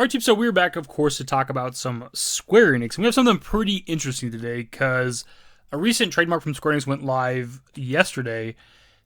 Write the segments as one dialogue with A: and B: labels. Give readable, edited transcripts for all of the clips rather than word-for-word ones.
A: Alright, team, so we're back, of course, to talk about some Square Enix. And we have something pretty interesting today, because a recent trademark from Square Enix went live yesterday.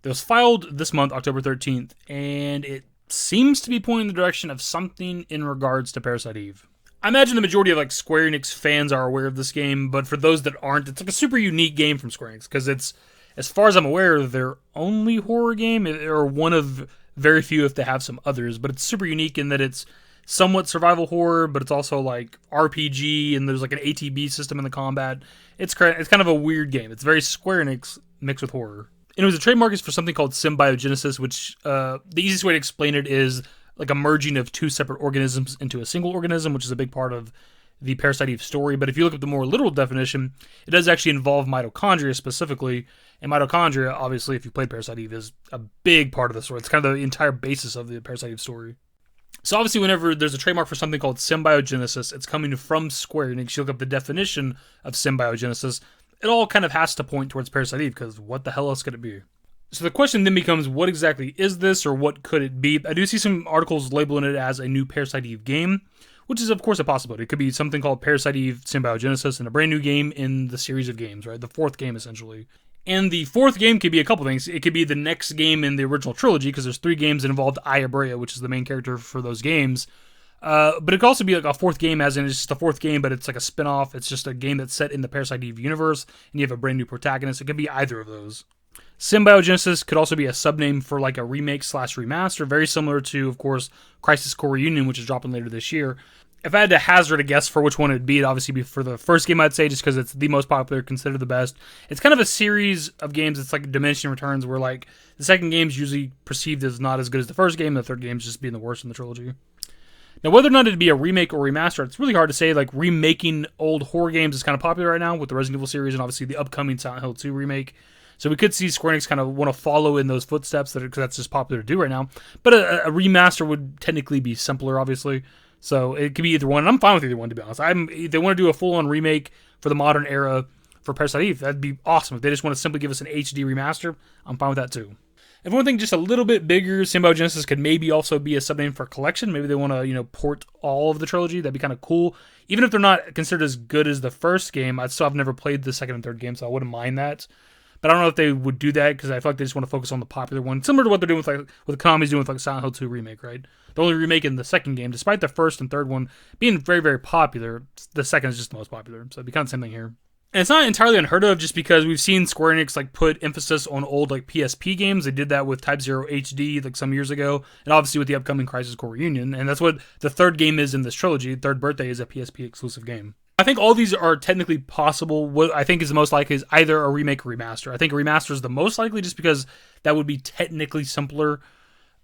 A: That was filed this month, October 13th, and it seems to be pointing in the direction of something in regards to Parasite Eve. I imagine the majority of Square Enix fans are aware of this game, but for those that aren't, it's a super unique game from Square Enix, because it's, as far as I'm aware, their only horror game, or one of very few if they have some others, but it's super unique in that it's somewhat survival horror, but it's also RPG, and there's an ATB system in the combat. It's kind of a weird game. It's very Square Enix mixed with horror. And it was a trademark is for something called Symbiogenesis, which the easiest way to explain it is a merging of two separate organisms into a single organism, which is a big part of the Parasite Eve story. But if you look at the more literal definition, it does actually involve mitochondria specifically. And mitochondria, obviously, if you played Parasite Eve, is a big part of the story. It's kind of the entire basis of the Parasite Eve story. So obviously, whenever there's a trademark for something called Symbiogenesis, it's coming from Square Enix. You look up the definition of Symbiogenesis, it all kind of has to point towards Parasite Eve, because what the hell else could it be? So the question then becomes, what exactly is this, or what could it be? I do see some articles labeling it as a new Parasite Eve game, which is of course a possibility. It could be something called Parasite Eve Symbiogenesis, and a brand new game in the series of games, right? The fourth game, essentially. And the fourth game could be a couple things. It could be the next game in the original trilogy, because there's 3 games that involved Ayabrea, which is the main character for those games. But it could also be a fourth game, as in it's just the fourth game, but it's a spin-off. It's just a game that's set in the Parasite Eve universe, and you have a brand new protagonist. It could be either of those. Symbiogenesis could also be a subname for a remake/remaster, very similar to, of course, Crisis Core Reunion, which is dropping later this year. If I had to hazard a guess for which one it would be, it'd obviously be for the first game, I'd say, just because it's the most popular, considered the best. It's kind of a series of games. It's like diminishing returns, where the second game's usually perceived as not as good as the first game, and the third game's just being the worst in the trilogy. Now, whether or not it'd be a remake or remaster, it's really hard to say. Remaking old horror games is kind of popular right now with the Resident Evil series, and obviously the upcoming Silent Hill 2 remake. So we could see Square Enix kind of want to follow in those footsteps, because that's just popular to do right now. But a remaster would technically be simpler, obviously. So it could be either one, and I'm fine with either one, to be honest. If they want to do a full-on remake for the modern era for Parasite Eve, that'd be awesome. If they just want to simply give us an HD remaster, I'm fine with that too. If one thing just a little bit bigger, Symbiogenesis could maybe also be a subname for a collection. Maybe they want to, port all of the trilogy. That'd be kind of cool. Even if they're not considered as good as the first game, I'd still have never played the second and third game, so I wouldn't mind that. But I don't know if they would do that, because I feel like they just want to focus on the popular one. Similar to what they're doing with Konami's doing with Silent Hill 2 Remake, right? They're only remaking the second game, despite the first and third one being very, very popular. The second is just the most popular, so it'd be kind of the same thing here. And it's not entirely unheard of, just because we've seen Square Enix put emphasis on old PSP games. They did that with Type 0 HD some years ago, and obviously with the upcoming Crisis Core Reunion. And that's what the third game is in this trilogy. Third Birthday is a PSP exclusive game. I think all these are technically possible. What I think is the most likely is either a remake or remaster. I think a remaster is the most likely, just because that would be technically simpler.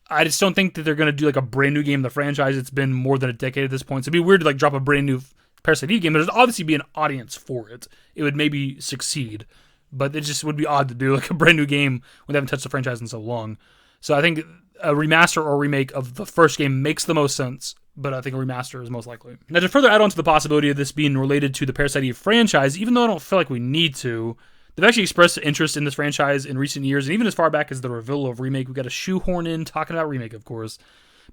A: I just don't think that they're going to do a brand new game in the franchise. It's been more than a decade at this point. So it'd be weird to drop a brand new Parasite Eve game. There's obviously be an audience for it. It would maybe succeed, but it just would be odd to do a brand new game when they haven't touched the franchise in so long. So I think a remaster or remake of the first game makes the most sense, but I think a remaster is most likely. Now, to further add on to the possibility of this being related to the Parasite Eve franchise, even though I don't feel like we need to, they've actually expressed interest in this franchise in recent years, and even as far back as the reveal of Remake, we got a shoehorn in talking about Remake, of course.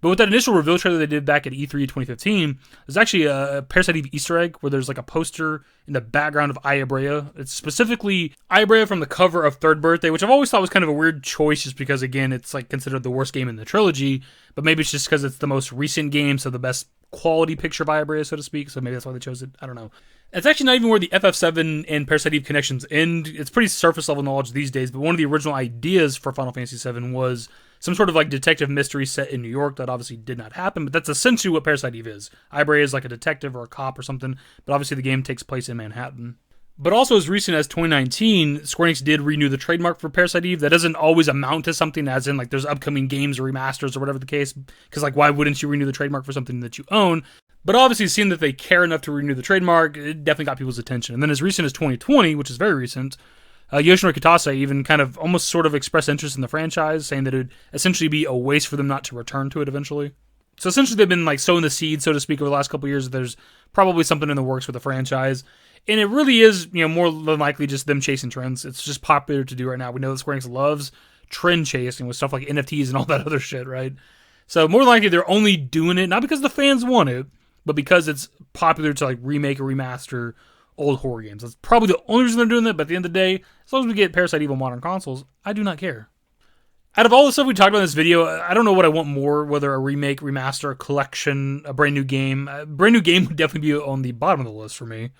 A: But with that initial reveal trailer they did back at E3 2015, there's actually a Parasite Eve Easter egg where there's a poster in the background of Ayabrea. It's specifically Ayabrea from the cover of Third Birthday, which I've always thought was kind of a weird choice, just because, again, it's considered the worst game in the trilogy. But maybe it's just because it's the most recent game, so the best quality picture of Ayabrea, so to speak. So maybe that's why they chose it. I don't know. It's actually not even where the FF7 and Parasite Eve connections end. It's pretty surface level knowledge these days, but one of the original ideas for Final Fantasy VII was some sort of detective mystery set in New York. That obviously did not happen, but that's essentially what Parasite Eve is. Ayabrea is a detective or a cop or something, but obviously the game takes place in Manhattan. But also as recent as 2019, Square Enix did renew the trademark for Parasite Eve. That doesn't always amount to something, as in there's upcoming games or remasters or whatever the case, because why wouldn't you renew the trademark for something that you own? But obviously, seeing that they care enough to renew the trademark, it definitely got people's attention. And then as recent as 2020, which is very recent, Yoshinori Kitase even kind of almost sort of expressed interest in the franchise, saying that it would essentially be a waste for them not to return to it eventually. So essentially they've been sowing the seed, so to speak, over the last couple of years. There's probably something in the works with the franchise. And it really is, more than likely just them chasing trends. It's just popular to do right now. We know that Square Enix loves trend chasing with stuff like NFTs and all that other shit, right? So more than likely they're only doing it, not because the fans want it, but because it's popular to like remake or remaster old horror games. That's probably the only reason they're doing that, but at the end of the day, as long as we get Parasite Eve on modern consoles, I do not care. Out of all the stuff we talked about in this video, I don't know what I want more, whether a remake, remaster, a collection, a brand new game. A brand new game would definitely be on the bottom of the list for me.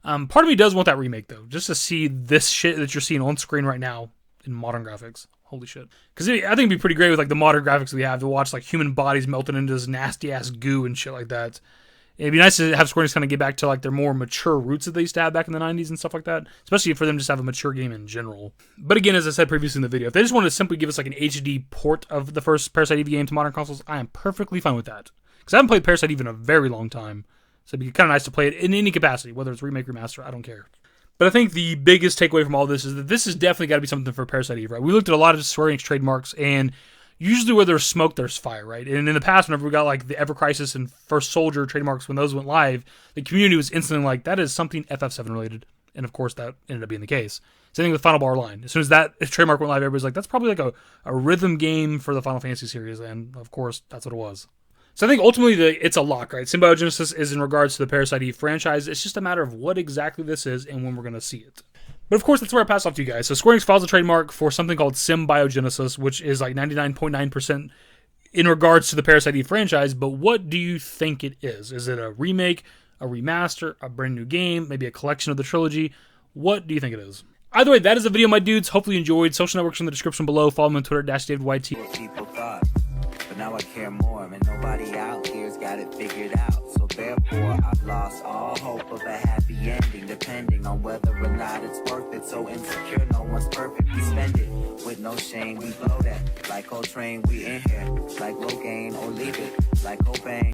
A: Part of me does want that remake, though, just to see this shit that you're seeing on screen right now in modern graphics. Holy shit. Because I think it'd be pretty great with like the modern graphics we have to watch like human bodies melting into this nasty-ass goo and shit like that. It'd be nice to have Square Enix kind of get back to like their more mature roots that they used to have back in the 90s and stuff like that, especially for them just to have a mature game in general. But again, as I said previously in the video, if they just want to simply give us like an HD port of the first Parasite Eve game to modern consoles, I am perfectly fine with that. Because I haven't played Parasite Eve in a very long time, so it'd be kind of nice to play it in any capacity, whether it's remake, remaster, I don't care. But I think the biggest takeaway from all this is that this has definitely got to be something for Parasite Eve, right? We looked at a lot of Square Enix trademarks, and usually where there's smoke, there's fire, right? And in the past, whenever we got like the Ever Crisis and First Soldier trademarks, when those went live, the community was instantly like, that is something FF7 related. And of course, that ended up being the case. Same thing with Final Bar Line. As soon as that trademark went live, everybody's like, that's probably like a rhythm game for the Final Fantasy series. And of course, that's what it was. So I think ultimately it's a lock, right? Symbiogenesis is in regards to the Parasite Eve franchise. It's just a matter of what exactly this is and when we're going to see it. But of course, that's where I pass off to you guys. So Square Enix files a trademark for something called Symbiogenesis, which is like 99.9% in regards to the Parasite Eve franchise. But what do you think it is? Is it a remake, a remaster, a brand new game, maybe a collection of the trilogy? What do you think it is? Either way, that is the video, my dudes. Hopefully you enjoyed. Social networks in the description below. Follow me on Twitter, @DavidYT.
B: People thought, but now I care more, and nobody out here's got it figured out. So therefore, I've lost all hope of a happy ending, depending on whether or not it's worth it. So insecure, no one's perfect. We spend it with no shame. We blow that like Coltrane. We in here like Rogaine, or leave it like Cobain.